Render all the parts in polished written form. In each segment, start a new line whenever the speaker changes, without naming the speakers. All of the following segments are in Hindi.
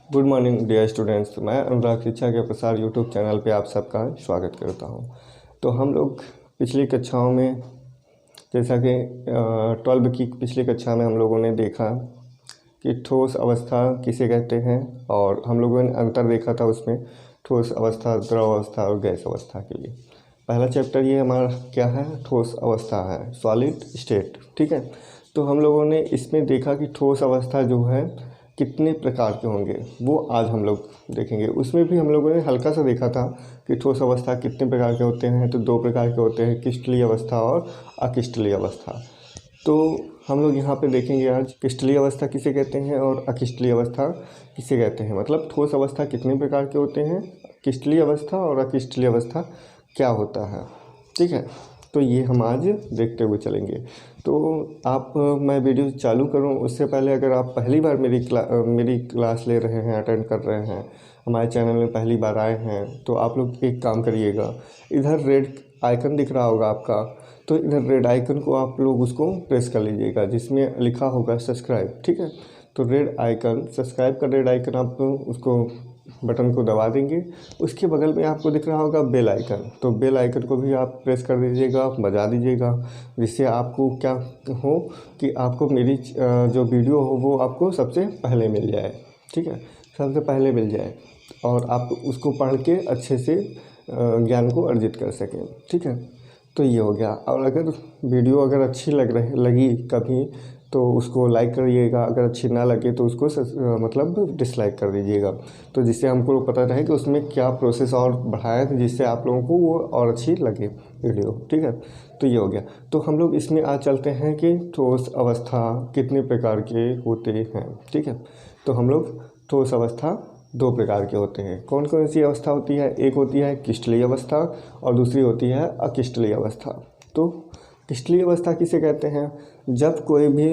Good morning dear students. मैं अनुराग शिक्षा के प्रसार यूट्यूब चैनल पे आप सबका स्वागत करता हूं। तो हम लोग पिछली कक्षाओं में जैसा कि 12 की पिछली कक्षा में हम लोगों ने देखा कि ठोस अवस्था किसे कहते हैं, और हम लोगों ने अंतर देखा था उसमें ठोस अवस्था, द्रव अवस्था और गैस अवस्था के लिए। पहला चैप्टर ये हमारा क्या है, ठोस अवस्था है, सॉलिड स्टेट। ठीक है, तो हम लोगों ने इसमें देखा कि ठोस अवस्था जो है कितने प्रकार के होंगे, वो आज हम लोग देखेंगे। उसमें भी हम लोगों ने हल्का सा देखा था कि ठोस अवस्था कितने प्रकार के होते हैं। तो दो प्रकार के होते हैं, क्रिस्टलीय अवस्था और अक्रिस्टलीय अवस्था। तो हम लोग यहाँ पे देखेंगे आज क्रिस्टलीय अवस्था किसे कहते हैं और अक्रिस्टलीय अवस्था किसे कहते हैं। मतलब ठोस अवस्था कितने प्रकार के होते हैं, क्रिस्टलीय अवस्था और अक्रिस्टलीय अवस्था क्या होता है। ठीक है, तो ये हम आज देखते हुए चलेंगे। तो आप मैं वीडियो चालू करूं उससे पहले अगर आप पहली बार मेरी क्लास ले रहे हैं, अटेंड कर रहे हैं, हमारे चैनल में पहली बार आए हैं, तो आप लोग एक काम करिएगा। इधर रेड आइकन दिख रहा होगा आपका, तो इधर रेड आइकन को आप लोग उसको प्रेस कर लीजिएगा जिसमें लिखा होगा सब्सक्राइब। ठीक है, तो रेड आइकन, सब्सक्राइब का रेड आइकन, आप उसको बटन को दबा देंगे। उसके बगल में आपको दिख रहा होगा बेल आइकन, तो बेल आइकन को भी आप प्रेस कर दीजिएगा, बजा दीजिएगा, जिससे आपको क्या हो कि आपको मेरी जो वीडियो हो वो आपको सबसे पहले मिल जाए। ठीक है, सबसे पहले मिल जाए और आप उसको पढ़ के अच्छे से ज्ञान को अर्जित कर सकें। ठीक है, तो ये हो गया। और अगर वीडियो अगर अच्छी लगी कभी तो उसको लाइक करिएगा, अगर अच्छी ना लगे तो उसको मतलब डिसलाइक कर दीजिएगा, तो जिससे हमको पता रहे कि उसमें क्या प्रोसेस और बढ़ाएं जिससे आप लोगों को वो और अच्छी लगे वीडियो। ठीक है, तो ये हो गया। तो हम लोग इसमें आज चलते हैं कि ठोस अवस्था कितने प्रकार के होते हैं। ठीक है, तो हम लोग ठोस अवस्था दो प्रकार के होते हैं। कौन कौन सी अवस्था होती है, एक होती है क्रिस्टलीय अवस्था और दूसरी होती है अक्रिस्टलीय अवस्था। तो क्रिस्टलीय अवस्था किसे कहते हैं, जब कोई भी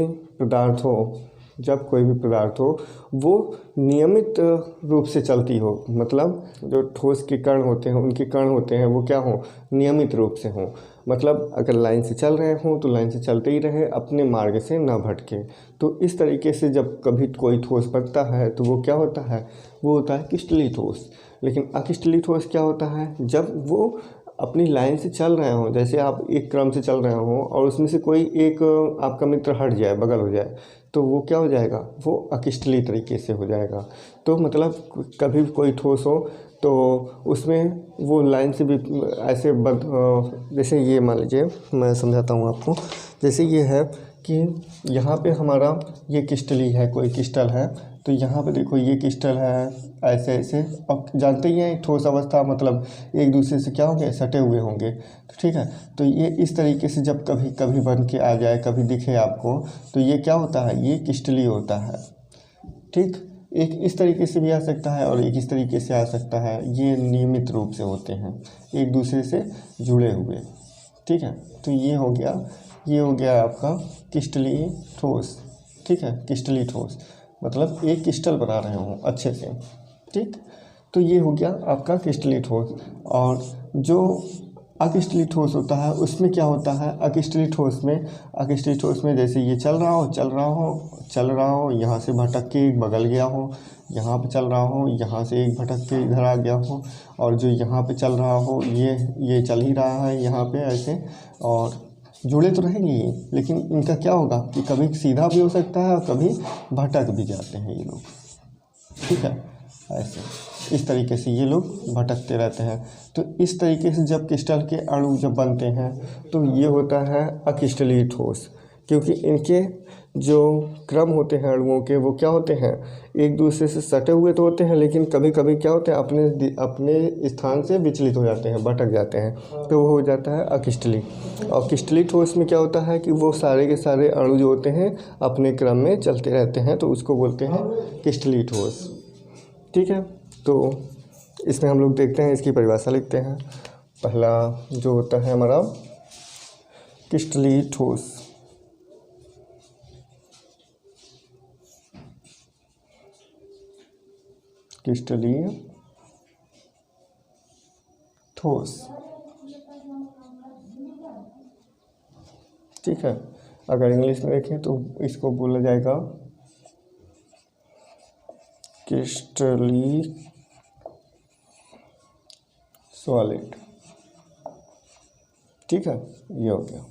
पदार्थ हो वो नियमित रूप से चलती हो। मतलब जो ठोस के कण होते हैं, उनके कण होते हैं वो क्या हो, नियमित रूप से हो। मतलब अगर लाइन से चल रहे हों तो लाइन से चलते ही रहे, अपने मार्ग से ना भटके। तो इस तरीके से जब कभी कोई ठोस बनता है तो वो क्या होता है, वो होता है क्रिस्टलीय ठोस। लेकिन अक्रिस्टलीय ठोस क्या होता है, जब वो अपनी लाइन से चल रहे हों, जैसे आप एक क्रम से चल रहे हों और उसमें से कोई एक आपका मित्र हट जाए, बगल हो जाए, तो वो क्या हो जाएगा, वो अक्रिस्टलीय तरीके से हो जाएगा। तो मतलब कभी भी कोई ठोस हो तो उसमें वो लाइन से भी ऐसे जैसे ये मान लीजिए, मैं समझाता हूँ आपको। जैसे ये है कि यहाँ पे हमारा ये क्रिस्टली है, कोई क्रिस्टल है, तो यहाँ पे देखो ये क्रिस्टल है, ऐसे ऐसे। अब जानते ही हैं ठोस अवस्था मतलब एक दूसरे से क्या होंगे, सटे हुए होंगे। तो ठीक है, तो ये इस तरीके से जब कभी कभी बन के आ जाए, कभी दिखे आपको, तो ये क्या होता है, ये क्रिस्टलीय होता है। ठीक, एक इस तरीके से भी आ सकता है और एक इस तरीके से आ सकता है। ये नियमित रूप से होते हैं, एक दूसरे से जुड़े हुए। ठीक है, तो ये हो गया आपका क्रिस्टलीय ठोस। ठीक है, क्रिस्टलीय ठोस मतलब एक क्रिस्टल बना रहे हो अच्छे से। ठीक, तो ये हो गया आपका क्रिस्टलीय ठोस। और जो अक्रिस्टलीय ठोस होता है उसमें क्या होता है, अक्रिस्टलीय ठोस में जैसे ये चल रहा हो, यहाँ से भटक के एक बगल गया हो, यहाँ पे चल रहा हो, यहाँ से एक भटक के इधर आ गया हो, और जो यहाँ पे चल रहा हो ये चल ही रहा है यहाँ पे ऐसे, और जुड़े तो रहेंगे ही, लेकिन इनका क्या होगा कि कभी सीधा भी हो सकता है और कभी भटक भी जाते हैं ये लोग। ठीक है, ऐसे इस तरीके से ये लोग भटकते रहते हैं। तो इस तरीके से जब क्रिस्टल के अणु जब बनते हैं तो ये होता है अक्रिस्टलीय ठोस, क्योंकि इनके जो क्रम होते हैं अणुओं के वो क्या होते हैं, एक दूसरे से सटे हुए तो होते हैं, लेकिन कभी कभी क्या होते हैं, अपने स्थान से विचलित हो जाते हैं, भटक जाते हैं, तो वो हो जाता है अक्रिस्टलीय। और क्रिस्टलीय ठोस में क्या होता है कि वो सारे के सारे अणु जो होते हैं अपने क्रम में चलते रहते हैं, तो उसको बोलते हैं क्रिस्टलीय ठोस। ठीक है, तो इसमें हम लोग देखते हैं, इसकी परिभाषा लिखते हैं। पहला जो होता है हमारा क्रिस्टलीय ठोस, क्रिस्टलीय ठोस। ठीक है, अगर इंग्लिश में देखें तो इसको बोला जाएगा क्रिस्टली सॉलिड। ठीक है, ये हो गया।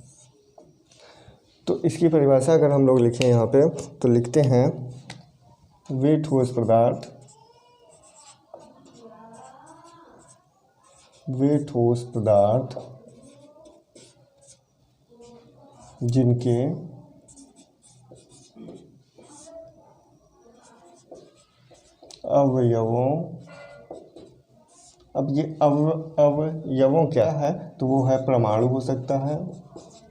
तो इसकी परिभाषा अगर हम लोग लिखें यहाँ पे तो लिखते हैं वे ठोस पदार्थ, वे ठोस पदार्थ जिनके अवयवों, अब ये अवयवों क्या है, तो वो है परमाणु हो सकता है,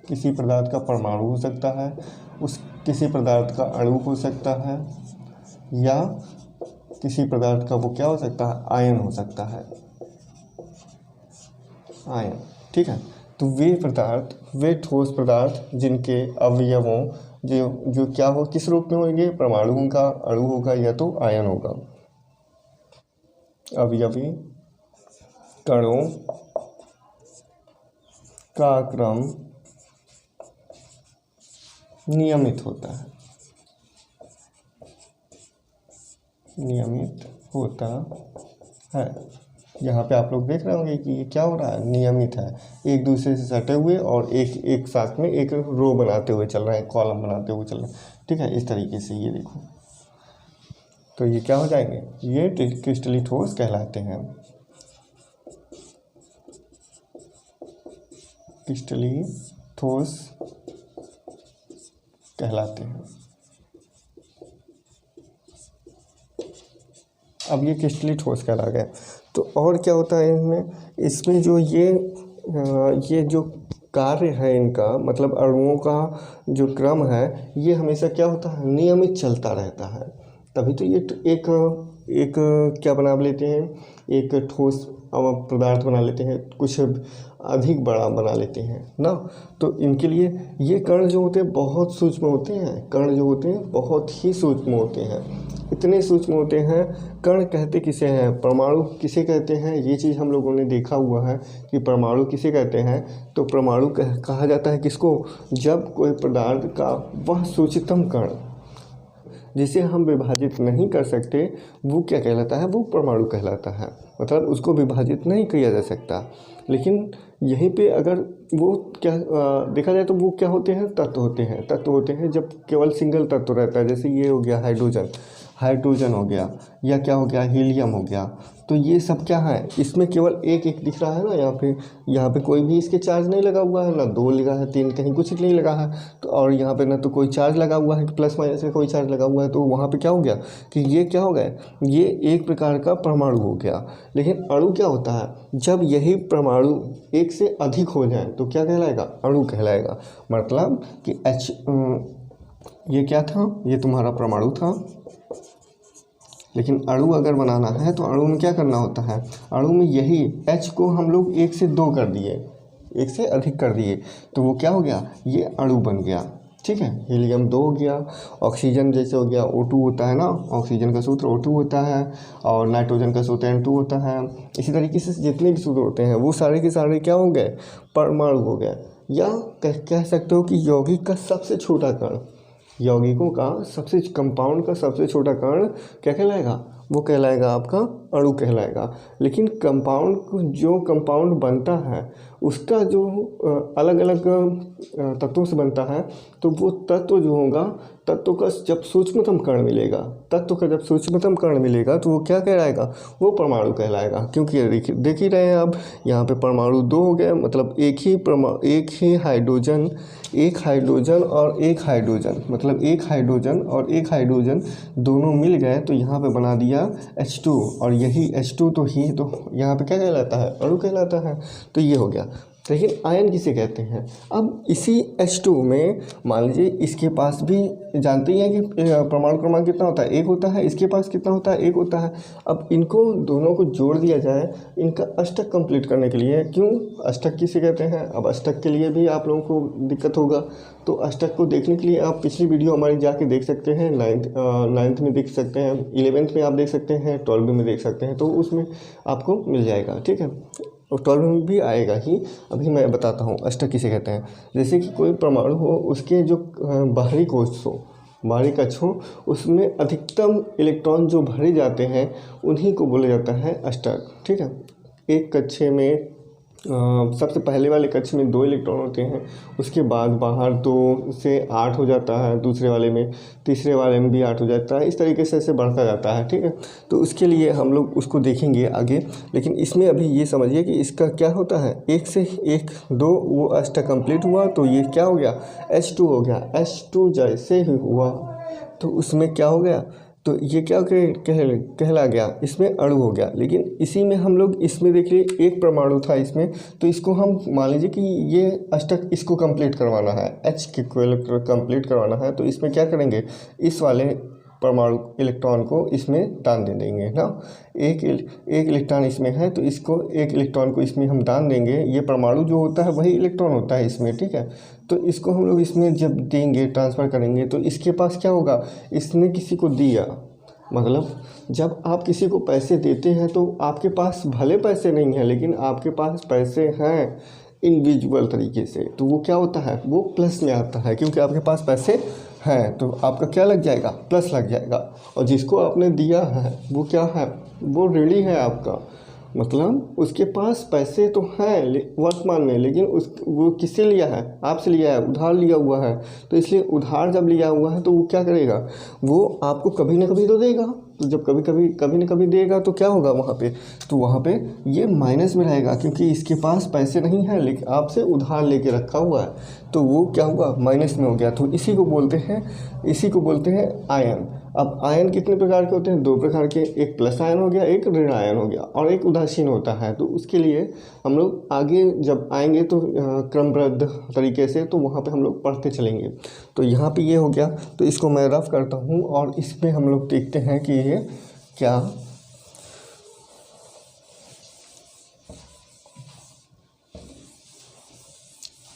किसी पदार्थ का परमाणु हो सकता है, उस किसी पदार्थ का अणु हो सकता है, या किसी पदार्थ का वो क्या हो सकता है, आयन हो सकता है, आयन। ठीक है, तो वे पदार्थ, वे ठोस पदार्थ जिनके अवयवों, जो क्या हो, किस रूप में होंगे, परमाणु होगा, अणु होगा, या तो आयन होगा। अवयवी कणों का क्रम नियमित होता है, नियमित होता है। यहाँ पे आप लोग देख रहे होंगे कि ये क्या हो रहा है, नियमित है, एक दूसरे से सटे हुए और एक साथ में एक रो बनाते हुए चल रहे हैं, कॉलम बनाते हुए चल रहे हैं। ठीक है, इस तरीके से ये देखो, तो ये क्या हो जाएंगे, ये क्रिस्टली ठोस कहलाते हैं, क्रिस्टली ठोस कहलाते हैं। अब ये क्रिस्टली ठोस कहला गया। तो और क्या होता है इसमें जो ये जो कार्य है इनका, मतलब अणुओं का जो क्रम है, ये हमेशा क्या होता है, नियमित चलता रहता है। तभी तो ये एक क्या बना लेते हैं, एक ठोस पदार्थ बना लेते हैं, कुछ अधिक बड़ा बना लेते हैं ना। तो इनके लिए ये कण जो होते हैं बहुत सूक्ष्म होते हैं, कण जो होते हैं बहुत ही सूक्ष्म होते हैं, इतने सूक्ष्म होते हैं। कण कहते किसे हैं, परमाणु किसे कहते हैं, ये चीज़ हम लोगों ने देखा हुआ है कि परमाणु किसे कहते हैं। तो परमाणु कहा जाता है किसको, जब कोई पदार्थ का वह सूक्ष्मतम कण जिसे हम विभाजित नहीं कर सकते, वो क्या कहलाता है, वो परमाणु कहलाता है। मतलब उसको विभाजित नहीं किया जा सकता। लेकिन यहीं पे अगर वो क्या देखा जाए तो वो क्या होते हैं, तत्व होते हैं। तत्व होते हैं जब केवल सिंगल तत्व रहता है, जैसे ये हो गया हाइड्रोजन हो गया, या क्या हो गया, हीलियम हो गया। तो ये सब क्या है, इसमें केवल एक दिख रहा है ना, यहाँ पे कोई भी इसके चार्ज नहीं लगा हुआ है, ना 2 लगा है, 3 कहीं कुछ नहीं लगा है। तो और यहाँ पे ना तो कोई चार्ज लगा हुआ है, प्लस माइनस का कोई चार्ज लगा हुआ है। तो वहाँ पे क्या हो गया कि ये क्या हो गया, ये एक प्रकार का परमाणु हो गया। लेकिन अणु क्या होता है, जब यही परमाणु एक से अधिक हो जाए तो क्या कहलाएगा, अणु कहलाएगा। मतलब कि ये क्या था, ये तुम्हारा परमाणु था। लेकिन अणु अगर बनाना है तो अणु में क्या करना होता है, अणु में यही H को हम लोग 1 से 2 कर दिए, 1 से अधिक कर दिए, तो वो क्या हो गया, ये अणु बन गया। ठीक है, हीलियम 2 हो गया, ऑक्सीजन जैसे हो गया O2 होता है ना, ऑक्सीजन का सूत्र O2 होता है, और नाइट्रोजन का सूत्र N2 होता है। इसी तरीके से जितने भी सूत्र होते हैं वो सारे के सारे क्या हो गए, परमाणु हो गए। या कह सकते हो कि यौगिक का सबसे छोटा कण, यौगिकों का सबसे कंपाउंड का सबसे छोटा कण क्या कहलाएगा, वो कहलाएगा आपका अणु कहलाएगा। लेकिन जो कंपाउंड बनता है उसका जो अलग अलग तत्वों से बनता है, तो वो तत्व जो होगा, तत्व का जब सूक्ष्मतम कण मिलेगा, तो वो क्या कहलाएगा, वो परमाणु कहलाएगा। क्योंकि देख ही रहे हैं आप, यहाँ पे परमाणु 2 हो गए, मतलब एक ही हाइड्रोजन और एक हाइड्रोजन, मतलब एक हाइड्रोजन और एक हाइड्रोजन दोनों मिल गए तो यहाँ पे बना दिया H2, और यही H2 तो यहाँ पे क्या कहलाता है, अणु कहलाता है। तो ये हो गया। लेकिन आयन किसे कहते हैं, अब इसी H2 में मान लीजिए इसके पास भी जानते ही हैं कि परमाणु क्रमांक कितना होता है, 1 होता है, इसके पास कितना होता है, 1 होता है। अब इनको दोनों को जोड़ दिया जाए इनका अष्टक कंप्लीट करने के लिए। क्यों अष्टक किसे कहते हैं, अब अष्टक के लिए भी आप लोगों को दिक्कत होगा, तो अष्टक को देखने के लिए आप पिछली वीडियो हमारी जाके देख सकते हैं। 9th में देख सकते हैं, 11th में आप देख सकते हैं, 12th में देख सकते हैं, तो उसमें आपको मिल जाएगा। ठीक है, और 12 में भी आएगा ही। अभी मैं बताता हूँ अष्टक किसे कहते हैं। जैसे कि कोई परमाणु हो, उसके जो बाहरी कोश हो, बाहरी कक्ष हो, उसमें अधिकतम इलेक्ट्रॉन जो भरे जाते हैं उन्हीं को बोला जाता है अष्टक। ठीक है, एक कक्षे में सबसे पहले वाले कक्ष में 2 इलेक्ट्रॉन होते हैं, उसके बाद बाहर 2 से 8 हो जाता है, दूसरे वाले में, तीसरे वाले में भी 8 हो जाता है, इस तरीके से ऐसे बढ़ता जाता है। ठीक है, तो उसके लिए हम लोग उसको देखेंगे आगे, लेकिन इसमें अभी ये समझिए कि इसका क्या होता है, 1 से 1 2 वो अष्टक कंप्लीट हुआ तो ये क्या हो गया, H2 हो गया। H2 जैसे ही हुआ तो उसमें क्या हो गया, तो ये क्या कहला गया, इसमें अणु हो गया। लेकिन इसी में हम लोग इसमें देखिए एक परमाणु था इसमें, तो इसको हम मान लीजिए कि ये अष्टक इसको कंप्लीट करवाना है, H के कंप्लीट करवाना है, तो इसमें क्या करेंगे, इस वाले परमाणु इलेक्ट्रॉन को इसमें दान दे देंगे ना। एक इलेक्ट्रॉन इसमें है तो इसको एक इलेक्ट्रॉन को इसमें हम दान देंगे। ये परमाणु जो होता है वही इलेक्ट्रॉन होता है इसमें। ठीक है, तो इसको हम लोग इसमें जब देंगे, ट्रांसफ़र करेंगे, तो इसके पास क्या होगा, इसने किसी को दिया, मतलब जब आप किसी को पैसे देते हैं तो आपके पास भले पैसे नहीं हैं लेकिन आपके पास पैसे हैं इंडिविजुअल तरीके से, तो वो क्या होता है, वो प्लस में आता है, क्योंकि आपके पास पैसे हैं तो आपका क्या लग जाएगा, प्लस लग जाएगा। और जिसको आपने दिया है वो क्या है, वो रेडी है आपका, मतलब उसके पास पैसे तो हैं वर्तमान में, लेकिन वो किससे लिया है, आपसे लिया है, उधार लिया हुआ है। तो इसलिए उधार जब लिया हुआ है तो वो क्या करेगा, वो आपको कभी ना कभी तो देगा। तो जब कभी ना कभी देगा तो क्या होगा वहाँ पे, तो वहाँ पे ये माइनस में रहेगा, क्योंकि इसके पास पैसे नहीं हैं लेकिन आपसे उधार लेके रखा हुआ है, तो वो क्या हुआ, माइनस में हो गया। तो इसी को बोलते हैं आयन। अब आयन कितने प्रकार के होते हैं, 2 प्रकार के, एक प्लस आयन हो गया, एक ऋण आयन हो गया, और एक उदासीन होता है। तो उसके लिए हम लोग आगे जब आएंगे तो क्रमबद्ध तरीके से, तो वहाँ पे हम लोग पढ़ते चलेंगे। तो यहाँ पे ये हो गया, तो इसको मैं रफ करता हूँ और इसमें हम लोग देखते हैं कि ये क्या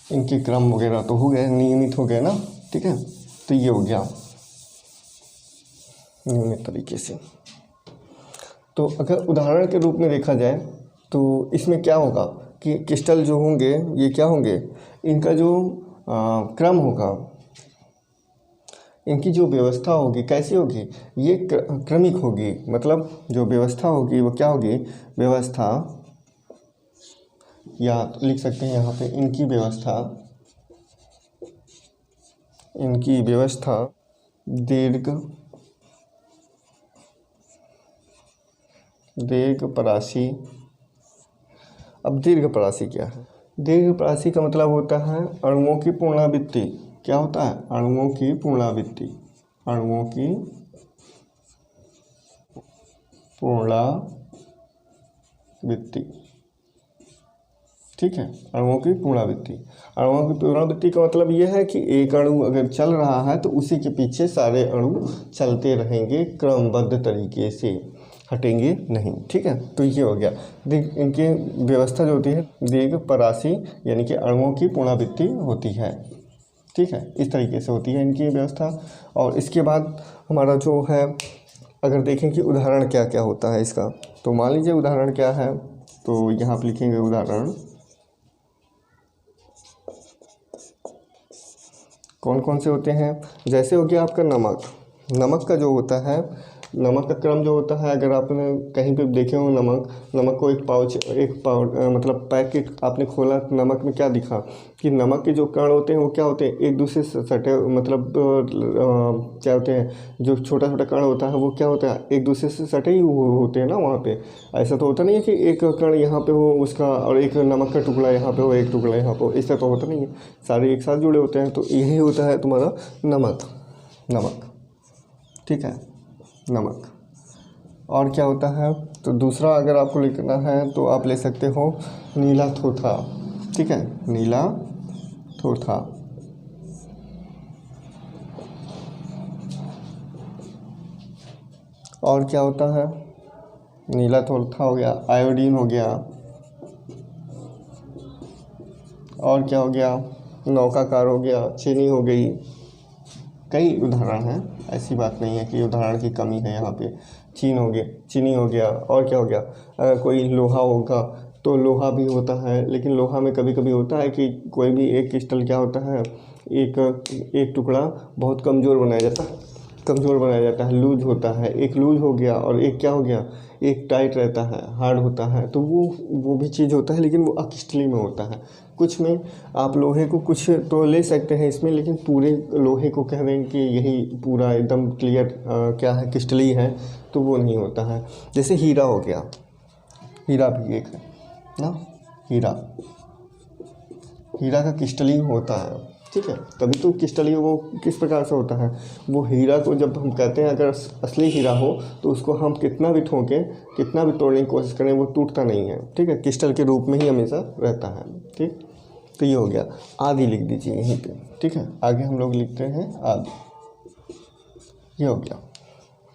इनके क्रम वगैरह तो हो गए, नियमित हो गए ना। ठीक है, तो ये हो गया नियमित तरीके से। तो अगर उदाहरण के रूप में देखा जाए तो इसमें क्या होगा कि क्रिस्टल जो होंगे ये क्या होंगे, इनका जो क्रम होगा, इनकी जो व्यवस्था होगी कैसी होगी, ये क्रमिक होगी। मतलब जो व्यवस्था होगी वो क्या होगी, व्यवस्था, या लिख सकते हैं यहाँ पे इनकी व्यवस्था दीर्घपरासी। अब दीर्घपरासी क्या है, दीर्घपरासी का मतलब होता है अणुओं की पुनरावृत्ति। क्या होता है, अणुओं की पुनरावृत्ति। ठीक है, अणुओं की पुनरावृत्ति का मतलब यह है कि एक अणु अगर चल रहा है तो उसी के पीछे सारे अणु चलते रहेंगे क्रमबद्ध तरीके से, हटेंगे नहीं। ठीक है, तो ये हो गया। इनकी व्यवस्था जो होती है दीर्घपरासी, यानी कि अणुओं की पुनरावृत्ति होती है। ठीक है, इस तरीके से होती है इनकी व्यवस्था। और इसके बाद हमारा जो है, अगर देखें कि उदाहरण क्या क्या होता है इसका, तो मान लीजिए उदाहरण क्या है, तो यहाँ पर लिखेंगे उदाहरण कौन कौन से होते हैं। जैसे हो गया आपका नमक का जो होता है, नमक का क्रम जो होता है, अगर आपने कहीं पे देखे हो नमक को एक मतलब पैकेट आपने खोला, नमक में क्या दिखा कि नमक के जो कण होते हैं वो क्या होते हैं, एक दूसरे से सटे, मतलब क्या होते हैं, जो छोटा छोटा कण होता है वो क्या होता है, एक दूसरे से सटे ही होते हैं ना। वहाँ पे ऐसा तो होता नहीं है कि एक कण यहाँ पे हो उसका और एक नमक का टुकड़ा यहाँ पे हो, एक टुकड़ा यहाँ पे हो, ऐसा तो होता नहीं है, सारे एक साथ जुड़े होते हैं। तो यही होता है तुम्हारा नमक। ठीक है, नमक। और क्या होता है, तो दूसरा अगर आपको लिखना है तो आप ले सकते हो नीला थोथा। ठीक है, नीला थोथा। और क्या होता है, नीला थोथा हो गया, आयोडीन हो गया, और क्या हो गया, नौकाकार हो गया, चीनी हो गई। कई उदाहरण हैं, ऐसी बात नहीं है कि उदाहरण की कमी है यहाँ पे। चीनी हो गया, और क्या हो गया, अगर कोई लोहा होगा तो लोहा भी होता है, लेकिन लोहा में कभी कभी होता है कि कोई भी एक क्रिस्टल क्या होता है, एक एक टुकड़ा बहुत कमज़ोर बनाया जाता है, लूज होता है, एक लूज हो गया और एक क्या हो गया, एक टाइट रहता है, हार्ड होता है। तो वो भी चीज़ होता है, लेकिन वो अक्रिस्टली में होता है। कुछ में आप लोहे को कुछ तो ले सकते हैं इसमें, लेकिन पूरे लोहे को कह दें कि यही पूरा एकदम क्लियर क्या है, क्रिस्टली है, तो वो नहीं होता है। जैसे हीरा हो गया, हीरा भी एक है ना, हीरा का क्रिस्टली होता है, ठीक है। तभी तो क्रिस्टली वो किस प्रकार से होता है, वो हीरा को जब हम कहते हैं अगर असली हीरा हो तो उसको हम कितना भी ठोकें, कितना भी तोड़ने की कोशिश करें, वो टूटता नहीं है, ठीक है। क्रिस्टल के रूप में ही हमेशा रहता है, ठीक। तो ये हो गया, आदि लिख दीजिए यहीं पे, ठीक है। आगे हम लोग लिखते हैं आदि, ये हो गया,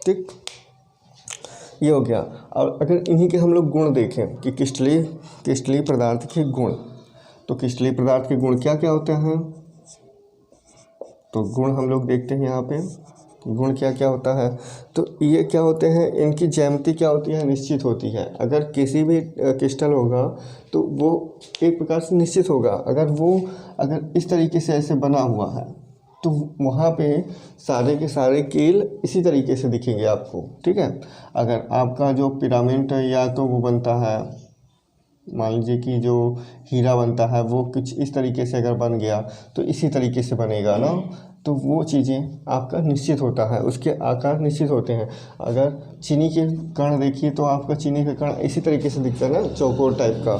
ठीक, ये हो गया। और अगर इन्हीं के हम लोग गुण देखें कि क्रिस्टलीय पदार्थ के गुण, तो क्रिस्टलीय पदार्थ के गुण क्या क्या होते हैं, तो गुण हम लोग देखते हैं यहाँ पे, गुण क्या क्या होता है। तो ये क्या होते हैं, इनकी ज्यामिति क्या होती है, निश्चित होती है। अगर किसी भी क्रिस्टल होगा तो वो एक प्रकार से निश्चित होगा। अगर इस तरीके से ऐसे बना हुआ है तो वहाँ पे सारे के सारे कील इसी तरीके से दिखेंगे आपको, ठीक है। अगर आपका जो पिरामिड है या तो वो बनता है, मान लीजिए कि जो हीरा बनता है वो कुछ इस तरीके से अगर बन गया तो इसी तरीके से बनेगा ना, तो वो चीज़ें आपका निश्चित होता है, उसके आकार निश्चित होते हैं। अगर चीनी के कण देखिए तो आपका चीनी का कण इसी तरीके से दिखता है ना, चौकोर टाइप का,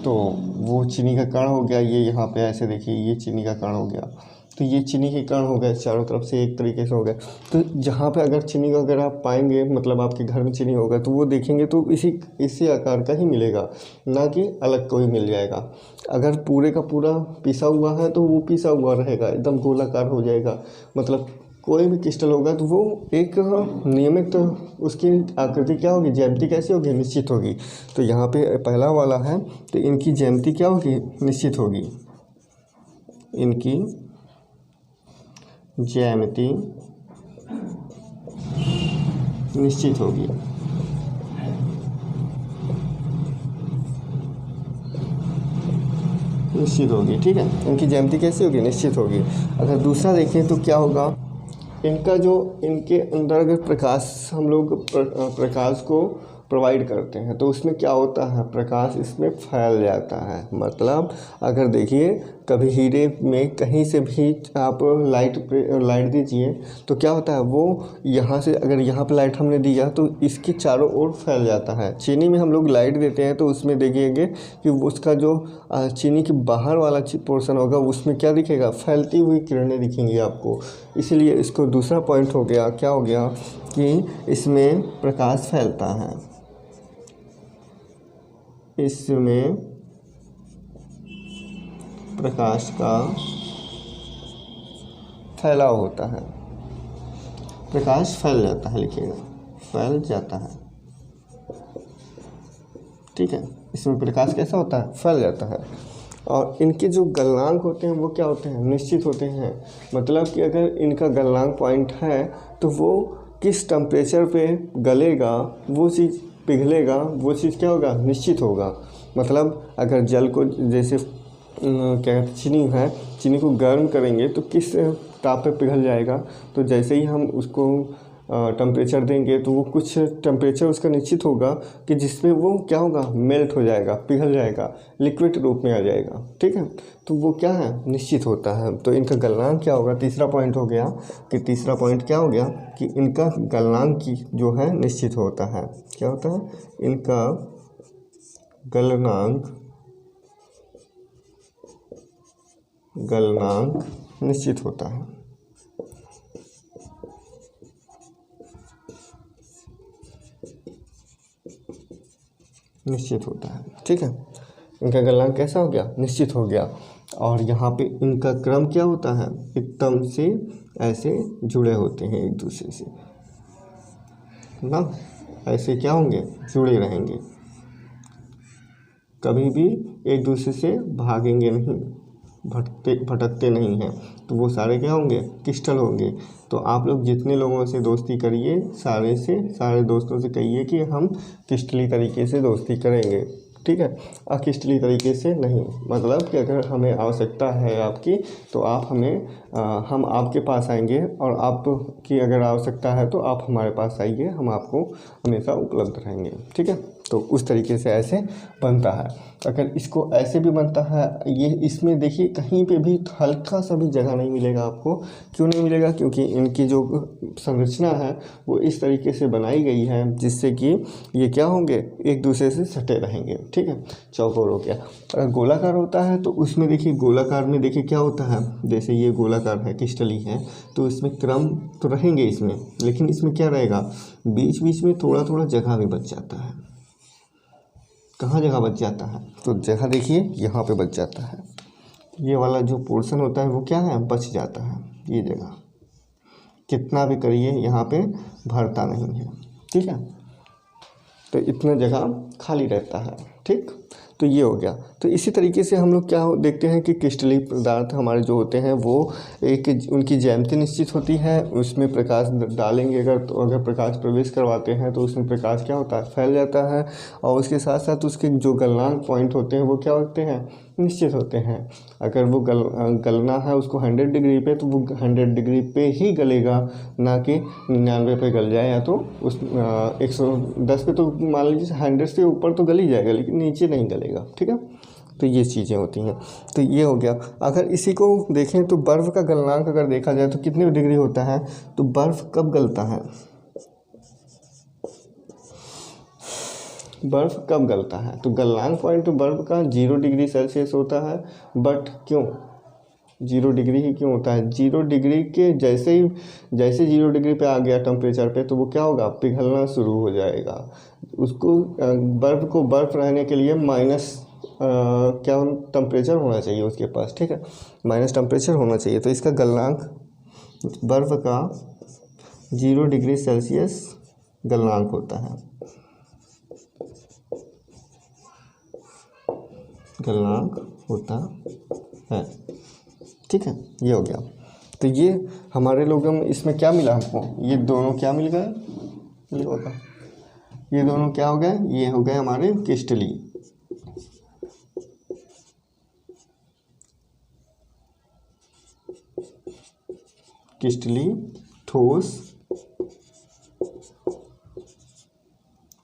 तो वो चीनी का कण हो गया। ये यहाँ पे ऐसे देखिए, ये चीनी का कण हो गया, तो ये चीनी के कण हो गए, चारों तरफ से एक तरीके से हो गए। तो जहाँ पे अगर चीनी का अगर आप पाएंगे, मतलब आपके घर में चीनी होगा तो वो देखेंगे तो इसी आकार का ही मिलेगा, ना कि अलग कोई मिल जाएगा। अगर पूरे का पूरा पिसा हुआ है तो वो पिसा हुआ रहेगा, एकदम गोलाकार हो जाएगा। मतलब कोई भी क्रिस्टल होगा तो वो एक नियमित उसकी आकृति क्या होगी, ज्यामिति कैसी होगी, निश्चित होगी। तो यहाँ पे पहला वाला है, तो इनकी ज्यामिति क्या होगी, निश्चित होगी, इनकी ज्यामिति निश्चित होगी। ठीक है, इनकी ज्यामिति कैसी होगी, निश्चित होगी। अगर दूसरा देखें तो क्या होगा, इनके अंदर अगर प्रकाश हम लोग प्रकाश को प्रोवाइड करते हैं तो उसमें क्या होता है, प्रकाश इसमें फैल जाता है। मतलब अगर देखिए कभी हीरे में कहीं से भी आप लाइट दीजिए तो क्या होता है, वो यहाँ से अगर यहाँ पे लाइट हमने दिया तो इसके चारों ओर फैल जाता है। चीनी में हम लोग लाइट देते हैं तो उसमें देखिएगा कि उसका जो चीनी के बाहर वाला पोर्शन होगा उसमें क्या दिखेगा, फैलती हुई किरणें दिखेंगी आपको। इसलिए इसको दूसरा पॉइंट हो गया, क्या हो गया कि इसमें प्रकाश फैलता है, इसमें प्रकाश का फैलाव होता है, प्रकाश फैल जाता है, लिखिएगा फैल जाता है, ठीक है। इसमें प्रकाश कैसा होता है, फैल जाता है। और इनके जो गलनांक होते हैं वो क्या होते हैं, निश्चित होते हैं। मतलब कि अगर इनका गलनांक पॉइंट है तो वो किस टेम्परेचर पे गलेगा, वो चीज़ पिघलेगा, वो चीज़ क्या होगा, निश्चित होगा। मतलब अगर जल को जैसे क्या कहते चीनी है, चीनी को गर्म करेंगे तो किस ताप पे पिघल जाएगा। तो जैसे ही हम उसको टेम्परेचर देंगे तो वो कुछ टेम्परेचर उसका निश्चित होगा कि जिसमें वो क्या होगा, मेल्ट हो जाएगा, पिघल जाएगा, लिक्विड रूप में आ जाएगा, ठीक है। तो वो क्या है, निश्चित होता है। तो इनका गलनांक क्या होगा, तीसरा पॉइंट हो गया कि तीसरा पॉइंट क्या हो गया कि इनका गलनांक की जो है निश्चित होता है। क्या होता है, इनका गलनांक निश्चित होता है। निश्चित होता है, ठीक है। इनका गलनांक कैसा हो गया, निश्चित हो गया। और यहाँ पे इनका क्रम क्या होता है, एकदम से ऐसे जुड़े होते हैं एक दूसरे से ना, ऐसे क्या होंगे, जुड़े रहेंगे, कभी भी एक दूसरे से भागेंगे नहीं, भटकते नहीं हैं। तो वो सारे क्या होंगे, क्रिस्टल होंगे। तो आप लोग जितने लोगों से दोस्ती करिए, सारे दोस्तों से कहिए कि हम क्रिस्टली तरीके से दोस्ती करेंगे। ठीक है, अक्रिस्टलीय तरीके से नहीं। मतलब कि अगर हमें आवश्यकता है आपकी तो आप हमें हम आपके पास आएंगे, और आपकी अगर आवश्यकता है तो आप हमारे पास आइए, हम आपको हमेशा उपलब्ध रहेंगे। ठीक है, तो उस तरीके से ऐसे बनता है। अगर इसको ऐसे भी बनता है, ये इसमें देखिए कहीं पे भी हल्का सा भी जगह नहीं मिलेगा आपको। क्यों नहीं मिलेगा? क्योंकि इनकी जो संरचना है वो इस तरीके से बनाई गई है जिससे कि ये क्या होंगे, एक दूसरे से सटे रहेंगे। ठीक है, चौकोर हो गया। अगर गोलाकार होता है तो उसमें देखिए, गोलाकार में देखिए क्या होता है, जैसे ये गोलाकार है, क्रिस्टली है, तो इसमें क्रम तो रहेंगे इसमें, लेकिन इसमें क्या रहेगा, बीच बीच में थोड़ा थोड़ा जगह भी बच जाता है। कहाँ जगह बच जाता है? तो जगह देखिए यहाँ पे बच जाता है। ये वाला जो पोर्शन होता है वो क्या है, बच जाता है। ये जगह कितना भी करिए यहाँ पे भरता नहीं है। ठीक है, तो इतना जगह खाली रहता है। ठीक, तो ये हो गया। तो इसी तरीके से हम लोग क्या देखते हैं कि क्रिस्टलीय पदार्थ हमारे जो होते हैं वो एक उनकी ज्यामिति निश्चित होती है, उसमें प्रकाश डालेंगे अगर, तो अगर प्रकाश प्रवेश करवाते हैं तो उसमें प्रकाश क्या होता है, फैल जाता है, और उसके साथ साथ उसके जो गलनांक पॉइंट होते हैं वो क्या होते हैं, निश्चित होते हैं। अगर वो गलना है उसको 100 डिग्री पे, तो वो 100 डिग्री पे ही गलेगा, ना कि 99 पे गल जाए, या तो उस 110 पे तो मान लीजिए 100 से ऊपर तो गल ही जाएगा, लेकिन नीचे नहीं गलेगा। ठीक है, तो ये चीज़ें होती हैं। तो ये हो गया। अगर इसी को देखें तो बर्फ़ का गलनांक अगर देखा जाए तो कितने डिग्री होता है, तो बर्फ़ कब गलता है, बर्फ़ कब गलता है, तो गलनांक पॉइंट तो बर्फ़ का 0 डिग्री सेल्सियस होता है। बट क्यों 0 डिग्री ही क्यों होता है? 0 डिग्री के जैसे 0 डिग्री पे आ गया टेम्परेचर पे, तो वो क्या होगा, पिघलना शुरू हो जाएगा। उसको बर्फ़ को बर्फ़ रहने के लिए माइनस क्या टेम्परेचर होना चाहिए उसके पास। ठीक है, माइनस टेम्परेचर होना चाहिए। तो इसका गलनांक बर्फ़ का 0 डिग्री सेल्सियस गलनांक होता है, गलनांक होता है। ठीक है, ये हो गया। तो ये हमारे लोगों में इसमें क्या मिला हमको, ये दोनों क्या मिल गए, ये दोनों क्या हो गए, ये हो गए हमारे क्रिस्टलीय। क्रिस्टलीय ठोस,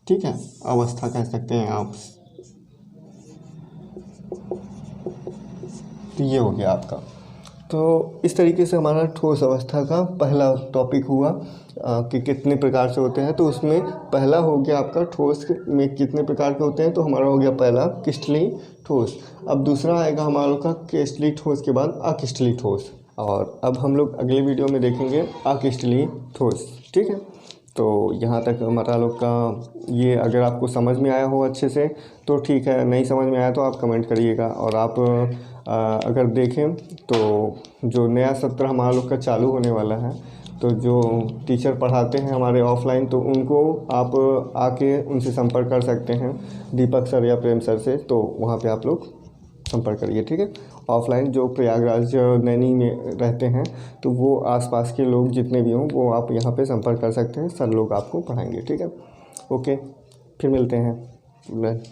ठीक है, अवस्था कह सकते हैं आप। तो ये हो गया आपका। तो इस तरीके से हमारा ठोस अवस्था का पहला टॉपिक हुआ कि कितने प्रकार से होते हैं। तो उसमें पहला हो गया आपका ठोस में कितने प्रकार के होते हैं, तो हमारा हो गया पहला क्रिस्टलीय ठोस। अब दूसरा आएगा हमारा लोग का क्रिस्टलीय ठोस के बाद अक्रिस्टलीय ठोस, और अब हम लोग अगले वीडियो में देखेंगे अक्रिस्टलीय ठोस। ठीक है, तो यहाँ तक हमारा लोग का ये, अगर आपको समझ में आया हो अच्छे से तो ठीक है, नहीं समझ में आया तो आप कमेंट करिएगा। और आप अगर देखें तो जो नया सत्र हमारा लोग का चालू होने वाला है, तो जो टीचर पढ़ाते हैं हमारे ऑफलाइन, तो उनको आप आके उनसे संपर्क कर सकते हैं, दीपक सर या प्रेम सर से। तो वहाँ पे आप लोग संपर्क करिए। ठीक है, ऑफलाइन जो प्रयागराज नैनी में रहते हैं, तो वो आसपास के लोग जितने भी हों वो आप यहाँ पे संपर्क कर सकते हैं, सर लोग आपको पढ़ाएंगे। ठीक है, ओके, फिर मिलते हैं। Good night.